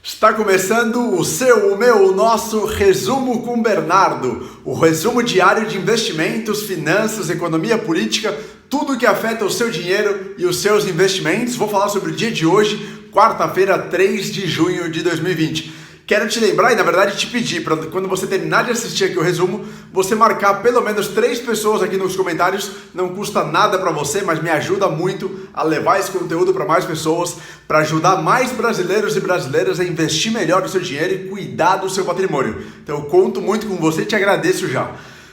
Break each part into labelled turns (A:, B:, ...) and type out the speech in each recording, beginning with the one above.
A: Está começando o seu, o meu, o nosso Resumo com Bernardo, o resumo diário de investimentos, finanças, economia política, tudo que afeta o seu dinheiro e os seus investimentos. Vou falar sobre o dia de hoje, quarta-feira, 3 de junho de 2020. Quero te lembrar e, na verdade, te pedir para quando você terminar de assistir aqui o resumo, você marcar pelo menos 3 pessoas aqui nos comentários. Não custa nada para você, mas me ajuda muito a levar esse conteúdo para mais pessoas, para ajudar mais brasileiros e brasileiras a investir melhor no seu dinheiro e cuidar do seu patrimônio. Então eu conto muito com você e te agradeço já.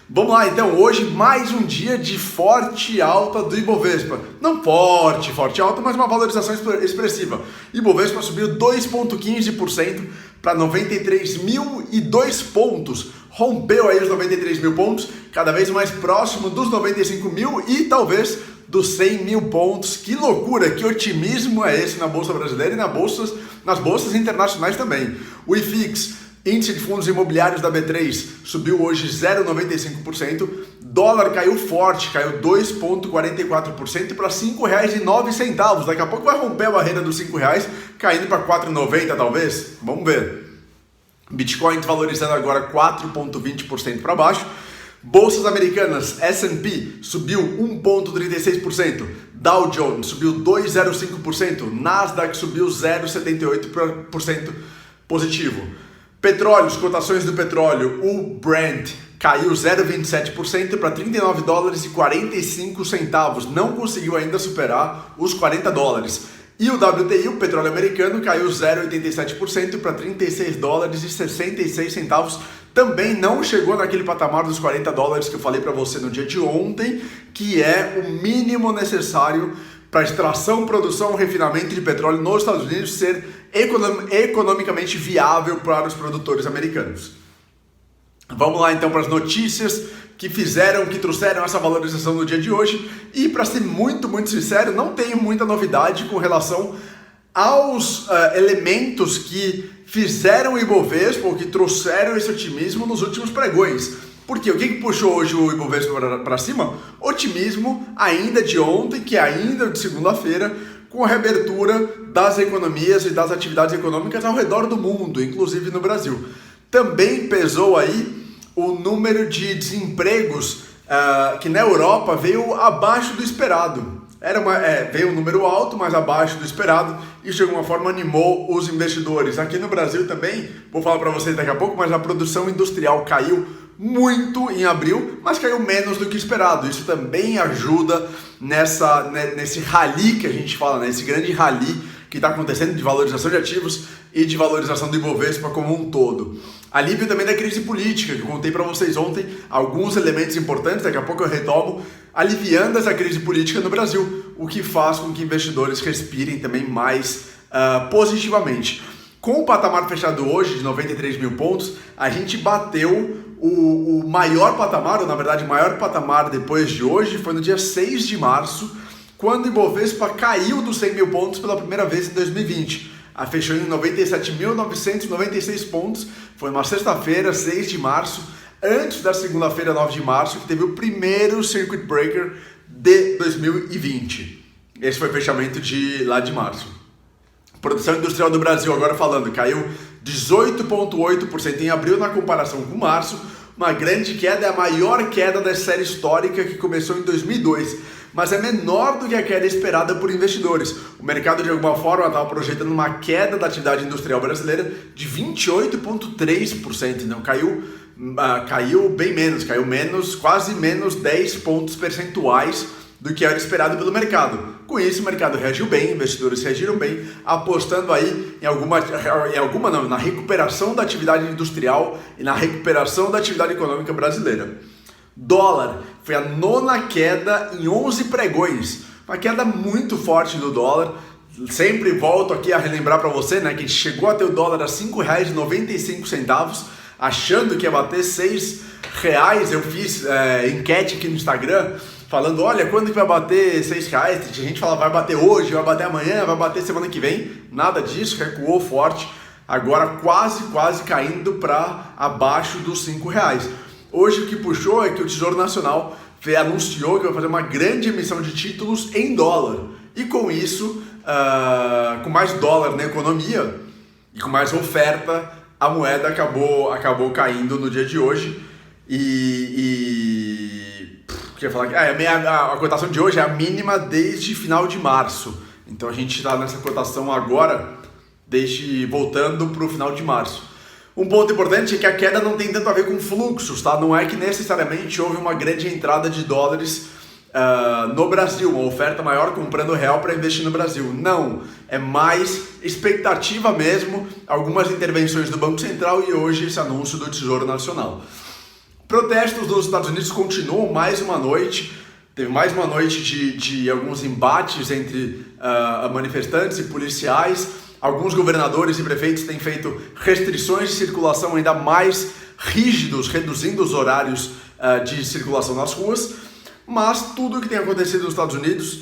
A: Vamos lá, então, hoje mais um dia de forte alta do Ibovespa. Não forte alta, mas uma valorização expressiva. Ibovespa subiu 2,15% para 93.002 pontos. Rompeu aí os 93 mil pontos, cada vez mais próximo dos 95 mil e talvez dos 100 mil pontos. Que loucura, que otimismo é esse na Bolsa Brasileira e nas bolsas internacionais também. O IFIX, Índice de Fundos Imobiliários da B3, subiu hoje 0,95%, dólar caiu forte, caiu 2,44% para R$ 5,09. Daqui a pouco vai romper a barreira dos R$ 5, caindo para 4,90 talvez, vamos ver. Bitcoin valorizando agora 4,20% para baixo. Bolsas americanas, S&P subiu 1,36%, Dow Jones subiu 2,05%, Nasdaq subiu 0,78% positivo. Petróleos, cotações do petróleo, o Brent caiu 0,27% para $39,45, não conseguiu ainda superar os $40. E o WTI, o petróleo americano, caiu 0,87% para $36,66, também não chegou naquele patamar dos $40 que eu falei para você no dia de ontem, que é o mínimo necessário para extração, produção, refinamento de petróleo nos Estados Unidos ser economicamente viável para os produtores americanos. Vamos lá então para as notícias que trouxeram essa valorização no dia de hoje. E para ser muito sincero, não tenho muita novidade com relação aos elementos que fizeram o Ibovespa, ou que trouxeram esse otimismo nos últimos pregões. Porque o que puxou hoje o Ibovespa para cima? Otimismo ainda de ontem, que é ainda de segunda-feira, com a reabertura das economias e das atividades econômicas ao redor do mundo, inclusive no Brasil. Também pesou aí o número de desempregos que na Europa veio abaixo do esperado. Veio um número alto, mas abaixo do esperado, e de alguma forma animou os investidores. Aqui no Brasil também, vou falar para vocês daqui a pouco, mas a produção industrial caiu muito em abril, mas caiu menos do que esperado. Isso também ajuda nesse rally que a gente fala, nesse grande rally que está acontecendo de valorização de ativos e de valorização do Ibovespa como um todo. Alívio também da crise política, que eu contei para vocês ontem, alguns elementos importantes, daqui a pouco eu retomo, aliviando essa crise política no Brasil, o que faz com que investidores respirem também mais positivamente. Com o patamar fechado hoje de 93 mil pontos, a gente bateu o maior patamar, ou na verdade o maior patamar depois de hoje, foi no dia 6 de março, quando o Ibovespa caiu dos 100 mil pontos pela primeira vez em 2020. Fechou em 97.996 pontos, foi uma sexta-feira, 6 de março, antes da segunda-feira, 9 de março, que teve o primeiro Circuit Breaker de 2020. Esse foi o fechamento lá de março. Produção industrial do Brasil, agora falando, caiu 18,8% em abril na comparação com março, uma grande queda, é a maior queda da série histórica que começou em 2002, mas é menor do que a queda esperada por investidores. O mercado de alguma forma estava projetando uma queda da atividade industrial brasileira de 28,3%, então caiu bem menos, quase menos 10 pontos percentuais do que era esperado pelo mercado. Com isso, o mercado reagiu bem, investidores reagiram bem, apostando aí na recuperação da atividade industrial e na recuperação da atividade econômica brasileira. Dólar foi a 9ª queda em 11 pregões, uma queda muito forte do dólar. Sempre volto aqui a relembrar para você, né, que chegou a ter o dólar a R$ 5,95, achando que ia bater R$ 6. Eu fiz enquete aqui no Instagram, falando, olha, quando que vai bater R$ 6? A gente fala, vai bater hoje, vai bater amanhã, vai bater semana que vem. Nada disso, recuou forte. Agora quase caindo para abaixo dos R$ 5. Hoje o que puxou é que o Tesouro Nacional anunciou que vai fazer uma grande emissão de títulos em dólar. E com isso, com mais dólar na economia, e com mais oferta, a moeda acabou caindo no dia de hoje. Queria falar que a cotação de hoje é a mínima desde final de março. Então a gente está nessa cotação agora, voltando para o final de março. Um ponto importante é que a queda não tem tanto a ver com fluxos, tá? Não é que necessariamente houve uma grande entrada de dólares no Brasil, uma oferta maior comprando real para investir no Brasil. Não, é mais expectativa mesmo, algumas intervenções do Banco Central e hoje esse anúncio do Tesouro Nacional. Protestos nos Estados Unidos continuam mais uma noite. Teve mais uma noite de alguns embates entre manifestantes e policiais. Alguns governadores e prefeitos têm feito restrições de circulação ainda mais rígidos, reduzindo os horários de circulação nas ruas. Mas tudo o que tem acontecido nos Estados Unidos,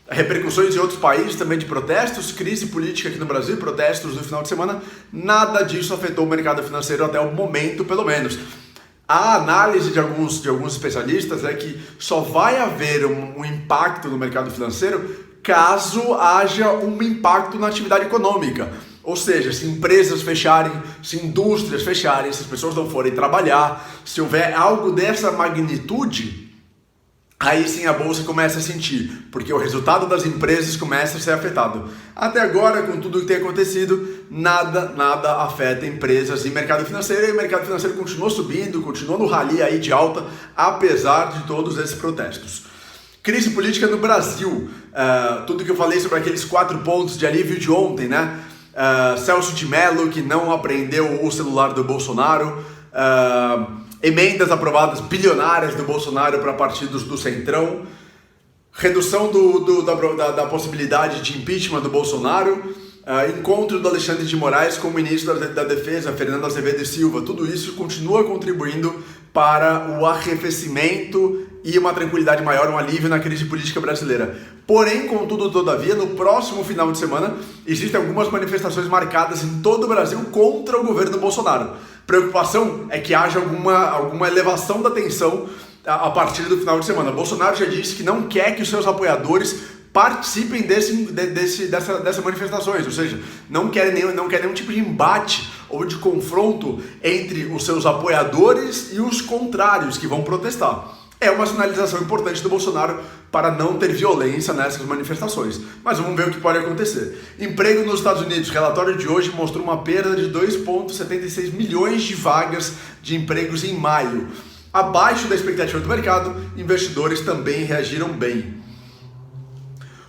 A: repercussões em outros países também de protestos, crise política aqui no Brasil, protestos no final de semana, nada disso afetou o mercado financeiro até o momento, pelo menos. A análise de alguns especialistas é que só vai haver um impacto no mercado financeiro caso haja um impacto na atividade econômica. Ou seja, se empresas fecharem, se indústrias fecharem, se as pessoas não forem trabalhar, se houver algo dessa magnitude, aí sim a bolsa começa a sentir, porque o resultado das empresas começa a ser afetado. Até agora, com tudo o que tem acontecido, nada afeta empresas e mercado financeiro, e o mercado financeiro continuou subindo, continuou no rally aí de alta, apesar de todos esses protestos. Crise política no Brasil, tudo que eu falei sobre aqueles 4 pontos de alívio de ontem, né? Celso de Mello, que não apreendeu o celular do Bolsonaro, emendas aprovadas bilionárias do Bolsonaro para partidos do Centrão, redução da possibilidade de impeachment do Bolsonaro, encontro do Alexandre de Moraes com o ministro da Defesa, Fernando Azevedo e Silva. Tudo isso continua contribuindo para o arrefecimento e uma tranquilidade maior, um alívio na crise política brasileira. Porém, contudo, todavia, no próximo final de semana, existem algumas manifestações marcadas em todo o Brasil contra o governo Bolsonaro. Preocupação é que haja alguma elevação da tensão a partir do final de semana. Bolsonaro já disse que não quer que os seus apoiadores participem dessas manifestações, ou seja, não quer nenhum tipo de embate ou de confronto entre os seus apoiadores e os contrários que vão protestar. É uma sinalização importante do Bolsonaro para não ter violência nessas manifestações. Mas vamos ver o que pode acontecer. Emprego nos Estados Unidos. O relatório de hoje mostrou uma perda de 2,76 milhões de vagas de empregos em maio. Abaixo da expectativa do mercado, investidores também reagiram bem.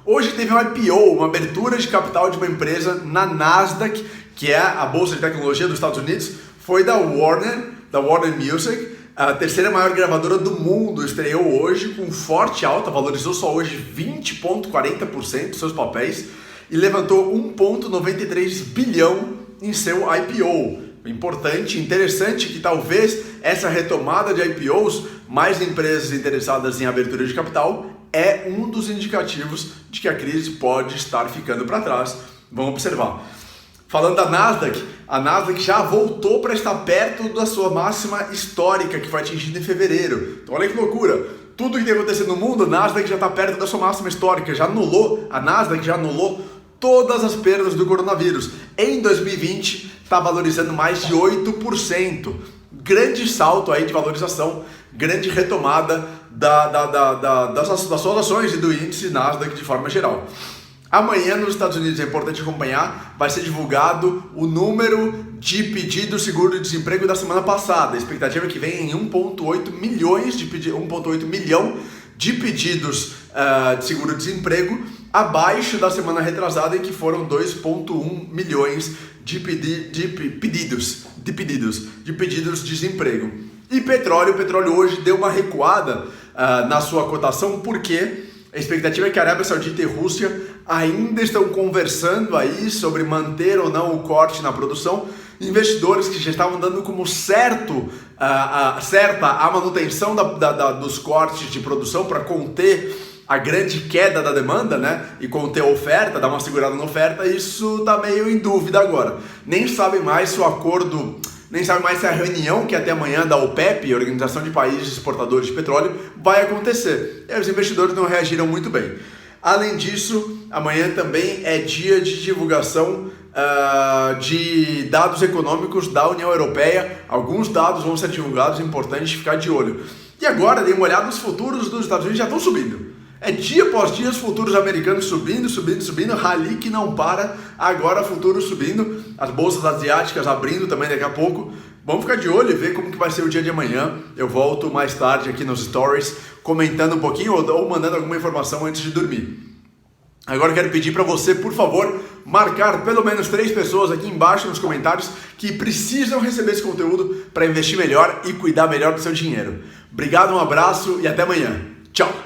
A: Hoje teve um IPO, uma abertura de capital de uma empresa na Nasdaq, que é a bolsa de tecnologia dos Estados Unidos, foi da Warner Music. A terceira maior gravadora do mundo estreou hoje com forte alta, valorizou só hoje 20,40% dos seus papéis e levantou 1,93 bilhão em seu IPO. Importante, interessante que talvez essa retomada de IPOs, mais empresas interessadas em abertura de capital, é um dos indicativos de que a crise pode estar ficando para trás. Vamos observar. Falando da Nasdaq, a Nasdaq já voltou para estar perto da sua máxima histórica, que foi atingida em fevereiro. Então olha que loucura, tudo que tem acontecido no mundo, a Nasdaq já está perto da sua máxima histórica, a Nasdaq já anulou todas as perdas do coronavírus. Em 2020, está valorizando mais de 8%. Grande salto aí de valorização, grande retomada das suas ações e do índice Nasdaq de forma geral. Amanhã nos Estados Unidos, é importante acompanhar, vai ser divulgado o número de pedidos de seguro-desemprego da semana passada. A expectativa é que venha em 1,8 milhão de pedidos de seguro-desemprego, abaixo da semana retrasada, em que foram 2,1 milhões de pedidos de desemprego. E o petróleo hoje deu uma recuada na sua cotação, porque a expectativa é que a Arábia Saudita e Rússia ainda estão conversando aí sobre manter ou não o corte na produção. Investidores que já estavam dando como certa a manutenção dos cortes de produção para conter a grande queda da demanda, né? E conter a oferta, dar uma segurada na oferta, isso está meio em dúvida agora. Nem sabem mais se a reunião que até amanhã da OPEP, Organização de Países Exportadores de Petróleo, vai acontecer. E os investidores não reagiram muito bem. Além disso, amanhã também é dia de divulgação de dados econômicos da União Europeia. Alguns dados vão ser divulgados, é importante ficar de olho. E agora, dê uma olhada, os futuros dos Estados Unidos já estão subindo. É dia após dia os futuros americanos subindo, rally que não para, agora futuros subindo, as bolsas asiáticas abrindo também daqui a pouco. Vamos ficar de olho e ver como que vai ser o dia de amanhã. Eu volto mais tarde aqui nos stories, comentando um pouquinho ou mandando alguma informação antes de dormir. Agora eu quero pedir para você, por favor, marcar pelo menos 3 pessoas aqui embaixo nos comentários que precisam receber esse conteúdo para investir melhor e cuidar melhor do seu dinheiro. Obrigado, um abraço e até amanhã. Tchau!